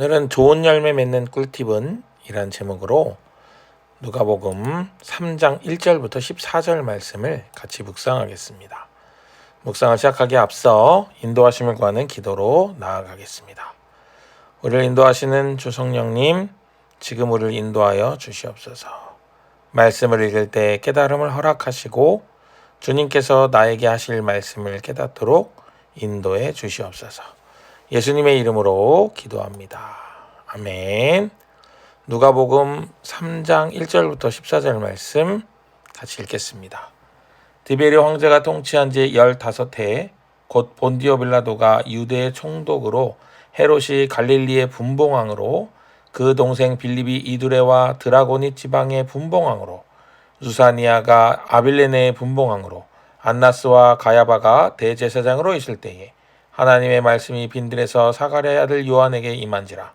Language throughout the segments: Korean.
오늘은 좋은 열매 맺는 꿀팁은 이란 제목으로 누가복음 3장 1절부터 14절 말씀을 같이 묵상하겠습니다. 묵상을 시작하기에 앞서 인도하심을 구하는 기도로 나아가겠습니다. 우리를 인도하시는 주 성령님, 지금 우리를 인도하여 주시옵소서. 말씀을 읽을 때 깨달음을 허락하시고 주님께서 나에게 하실 말씀을 깨닫도록 인도해 주시옵소서. 예수님의 이름으로 기도합니다. 아멘. 누가복음 3장 1절부터 14절 말씀 같이 읽겠습니다. 디베리오 황제가 통치한 지 15해 곧 본디오 빌라도가 유대의 총독으로 헤롯이 갈릴리의 분봉왕으로 그 동생 빌립이 이두레와 드라고니 지방의 분봉왕으로 루사니아가 아빌레네의 분봉왕으로 안나스와 가야바가 대제사장으로 있을 때에 하나님의 말씀이 빈들에서 사가랴의 아들 요한에게 임한지라.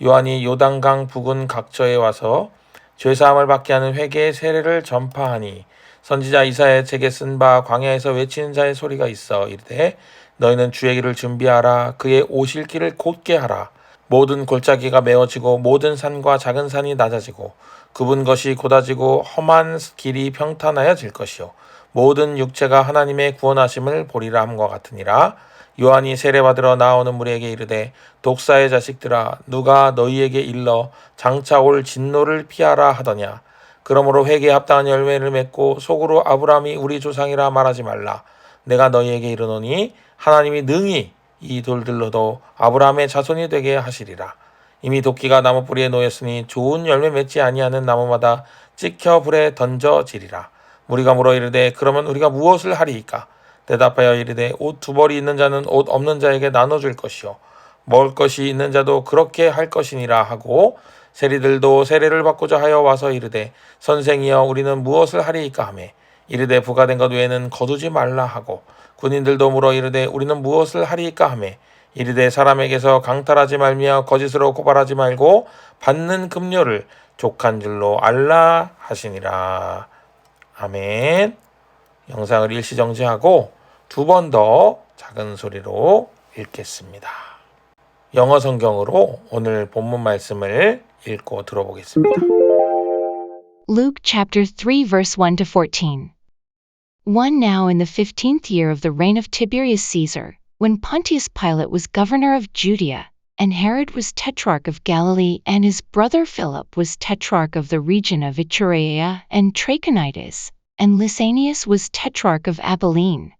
요한이 요단강 부근 각처에 와서 죄사함을 받게 하는 회개의 세례를 전파하니 선지자 이사야의 책에 쓴 바 광야에서 외치는 자의 소리가 있어 이르되 너희는 주의 길을 준비하라. 그의 오실 길을 곧게 하라. 모든 골짜기가 메어지고 모든 산과 작은 산이 낮아지고 굽은 것이 곧아지고 험한 길이 평탄하여질 것이요 모든 육체가 하나님의 구원하심을 보리라 함과 같으니라. 요한이 세례받으러 나오는 무리에게 이르되 독사의 자식들아 누가 너희에게 일러 장차 올 진노를 피하라 하더냐. 그러므로 회개에 합당한 열매를 맺고 속으로 아브라함이 우리 조상이라 말하지 말라. 내가 너희에게 이르노니 하나님이 능히 이 돌들로도 아브라함의 자손이 되게 하시리라. 이미 도끼가 나무 뿌리에 놓였으니 좋은 열매 맺지 아니하는 나무마다 찍혀 불에 던져지리라. 무리가 물어 이르되 그러면 우리가 무엇을 하리이까? 대답하여 이르되 옷 두 벌이 있는 자는 옷 없는 자에게 나눠줄 것이요 먹을 것이 있는 자도 그렇게 할 것이니라 하고 세리들도 세례를 받고자 하여 와서 이르되 선생이여 우리는 무엇을 하리이까 하매 이르되 부가된 것 외에는 거두지 말라 하고 군인들도 물어 이르되 우리는 무엇을 하리이까 하매 이르되 사람에게서 강탈하지 말며 거짓으로 고발하지 말고 받는 급료를 족한 줄로 알라 하시니라. 아멘. 영상을 일시정지하고 두 번 더 작은 소리로 읽겠습니다. 영어 성경으로 오늘 본문 말씀을 읽고 들어보겠습니다. Luke chapter 3 verse 1 to 14. 1 Now in the 15th year of the reign of Tiberius Caesar, when Pontius Pilate was governor of Judea, and Herod was tetrarch of Galilee, and his brother Philip was tetrarch of the region of Iturea and Trachonitis, and Lysanias was tetrarch of Abilene.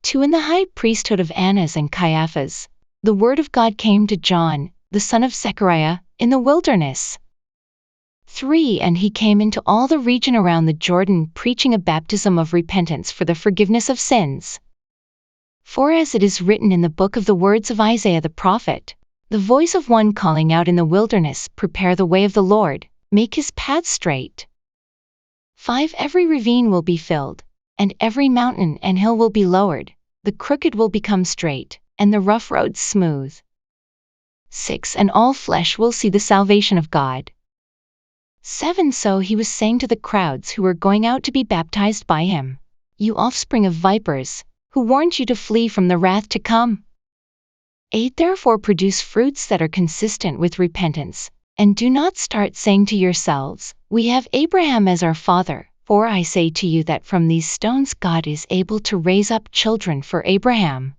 2 In the high priesthood of Annas and Caiaphas, the word of God came to John, the son of Zechariah, in the wilderness. 3 And he came into all the region around the Jordan, preaching a baptism of repentance for the forgiveness of sins. 4 As it is written in the book of the words of Isaiah the prophet, the voice of one calling out in the wilderness, prepare the way of the Lord, make his paths straight. 5 Every ravine will be filled, and every mountain and hill will be lowered, the crooked will become straight, and the rough roads smooth. 6 And all flesh will see the salvation of God. 7 So he was saying to the crowds who were going out to be baptized by him, you offspring of vipers, who warned you to flee from the wrath to come? 8 Therefore produce fruits that are consistent with repentance, and do not start saying to yourselves, we have Abraham as our father. For I say to you that from these stones God is able to raise up children for Abraham.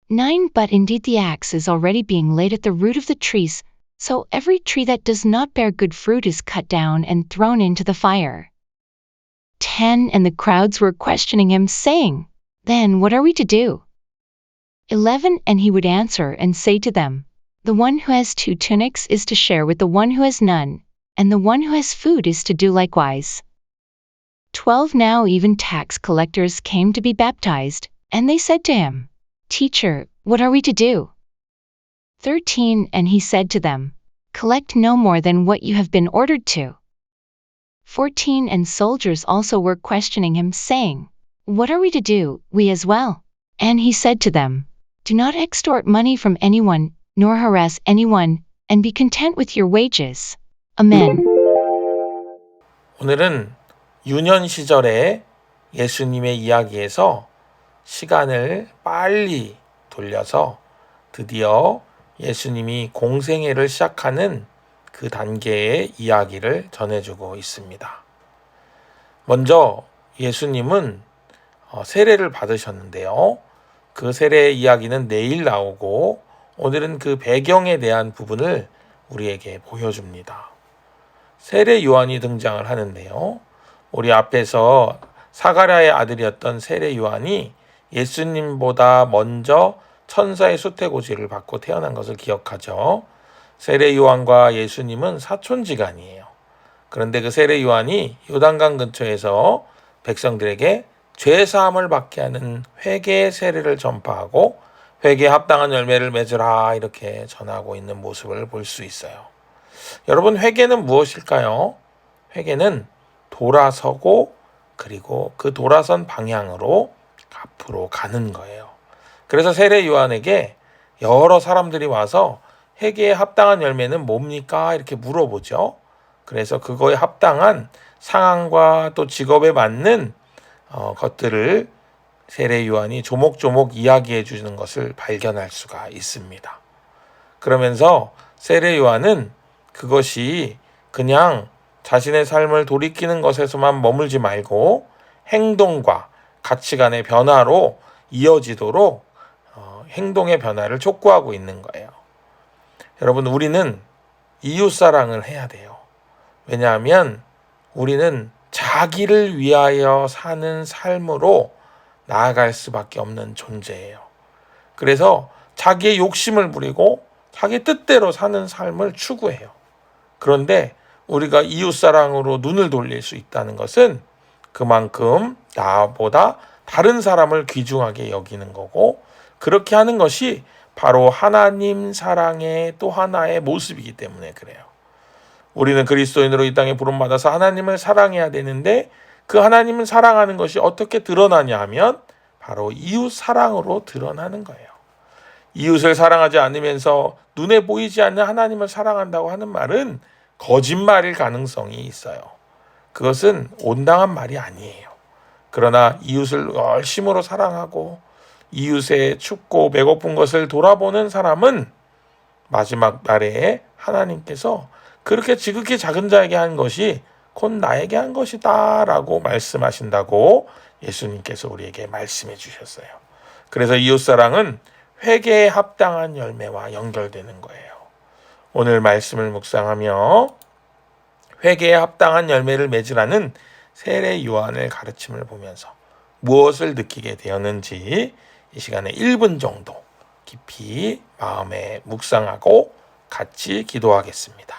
9 But indeed the axe is already being laid at the root of the trees, so every tree that does not bear good fruit is cut down and thrown into the fire. 10 And the crowds were questioning him, saying, then what are we to do? 11 And he would answer and say to them, the one who has 2 tunics is to share with the one who has none, and the one who has food is to do likewise. 12 Now even tax collectors came to be baptized, and they said to him, Teacher, what are we to do? 13 And he said to them, collect no more than what you have been ordered to. 14 And soldiers also were questioning him, saying, what are we to do, we as well? And he said to them, do not extort money from anyone, nor harass anyone, and be content with your wages. Amen. 오늘은 유년 시절의 예수님의 이야기에서 시간을 빨리 돌려서 드디어 예수님이 공생애를 시작하는 그 단계의 이야기를 전해주고 있습니다. 먼저 예수님은 세례를 받으셨는데요. 그 세례의 이야기는 내일 나오고 오늘은 그 배경에 대한 부분을 우리에게 보여줍니다. 세례 요한이 등장을 하는데요. 우리 앞에서 사가랴의 아들이었던 세례 요한이 예수님보다 먼저 천사의 수태고지를 받고 태어난 것을 기억하죠. 세례 요한과 예수님은 사촌지간이에요. 그런데 그 세례 요한이 요단강 근처에서 백성들에게 죄사함을 받게 하는 회개의 세례를 전파하고 회개에 합당한 열매를 맺으라 이렇게 전하고 있는 모습을 볼 수 있어요. 여러분, 회개는 무엇일까요? 회개는 돌아서고 그리고 그 돌아선 방향으로 앞으로 가는 거예요. 그래서 세례 요한에게 여러 사람들이 와서 회개에 합당한 열매는 뭡니까? 이렇게 물어보죠. 그래서 그거에 합당한 상황과 또 직업에 맞는 것들을 세례 요한이 조목조목 이야기해 주는 것을 발견할 수가 있습니다. 그러면서 세례 요한은 그것이 그냥 자신의 삶을 돌이키는 것에서만 머물지 말고 행동과 가치관의 변화로 이어지도록 행동의 변화를 촉구하고 있는 거예요. 여러분, 우리는 이웃사랑을 해야 돼요. 왜냐하면 우리는 자기를 위하여 사는 삶으로 나아갈 수밖에 없는 존재예요. 그래서 자기의 욕심을 부리고 자기 뜻대로 사는 삶을 추구해요. 그런데 우리가 이웃사랑으로 눈을 돌릴 수 있다는 것은 그만큼 나보다 다른 사람을 귀중하게 여기는 거고, 그렇게 하는 것이 바로 하나님 사랑의 또 하나의 모습이기 때문에 그래요. 우리는 그리스도인으로 이 땅에 부름받아서 하나님을 사랑해야 되는데 그 하나님을 사랑하는 것이 어떻게 드러나냐 하면 바로 이웃 사랑으로 드러나는 거예요. 이웃을 사랑하지 않으면서 눈에 보이지 않는 하나님을 사랑한다고 하는 말은 거짓말일 가능성이 있어요. 그것은 온당한 말이 아니에요. 그러나 이웃을 열심으로 사랑하고 이웃의 춥고 배고픈 것을 돌아보는 사람은 마지막 날에 하나님께서 그렇게 지극히 작은 자에게 한 것이 곧 나에게 한 것이다 라고 말씀하신다고 예수님께서 우리에게 말씀해 주셨어요. 그래서 이웃사랑은 회개에 합당한 열매와 연결되는 거예요. 오늘 말씀을 묵상하며 회개에 합당한 열매를 맺으라는 세례 요한의 가르침을 보면서 무엇을 느끼게 되었는지 이 시간에 1분 정도 깊이 마음에 묵상하고 같이 기도하겠습니다.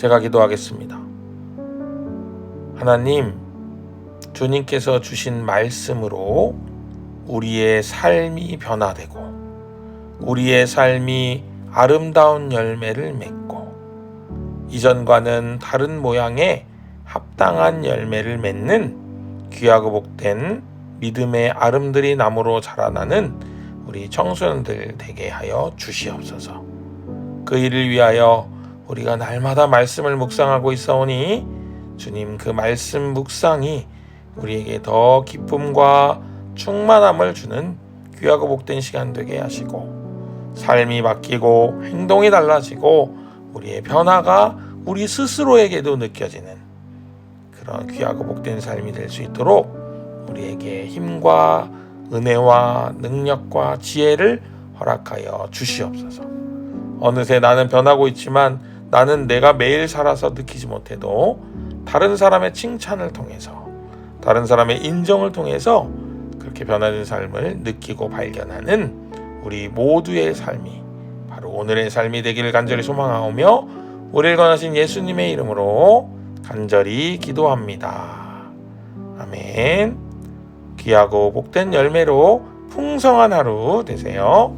제가 기도하겠습니다. 하나님, 주님께서 주신 말씀으로 우리의 삶이 변화되고 우리의 삶이 아름다운 열매를 맺고 이전과는 다른 모양의 합당한 열매를 맺는 귀하고 복된 믿음의 아름드리 나무로 자라나는 우리 청소년들 되게 하여 주시옵소서. 그 일을 위하여 우리가 날마다 말씀을 묵상하고 있사오니 주님, 그 말씀 묵상이 우리에게 더 기쁨과 충만함을 주는 귀하고 복된 시간 되게 하시고 삶이 바뀌고 행동이 달라지고 우리의 변화가 우리 스스로에게도 느껴지는 그런 귀하고 복된 삶이 될 수 있도록 우리에게 힘과 은혜와 능력과 지혜를 허락하여 주시옵소서. 어느새 나는 변하고 있지만 나는 내가 매일 살아서 느끼지 못해도 다른 사람의 칭찬을 통해서, 다른 사람의 인정을 통해서 그렇게 변화된 삶을 느끼고 발견하는 우리 모두의 삶이 바로 오늘의 삶이 되기를 간절히 소망하오며 우리를 권하신 예수님의 이름으로 간절히 기도합니다. 아멘. 귀하고 복된 열매로 풍성한 하루 되세요.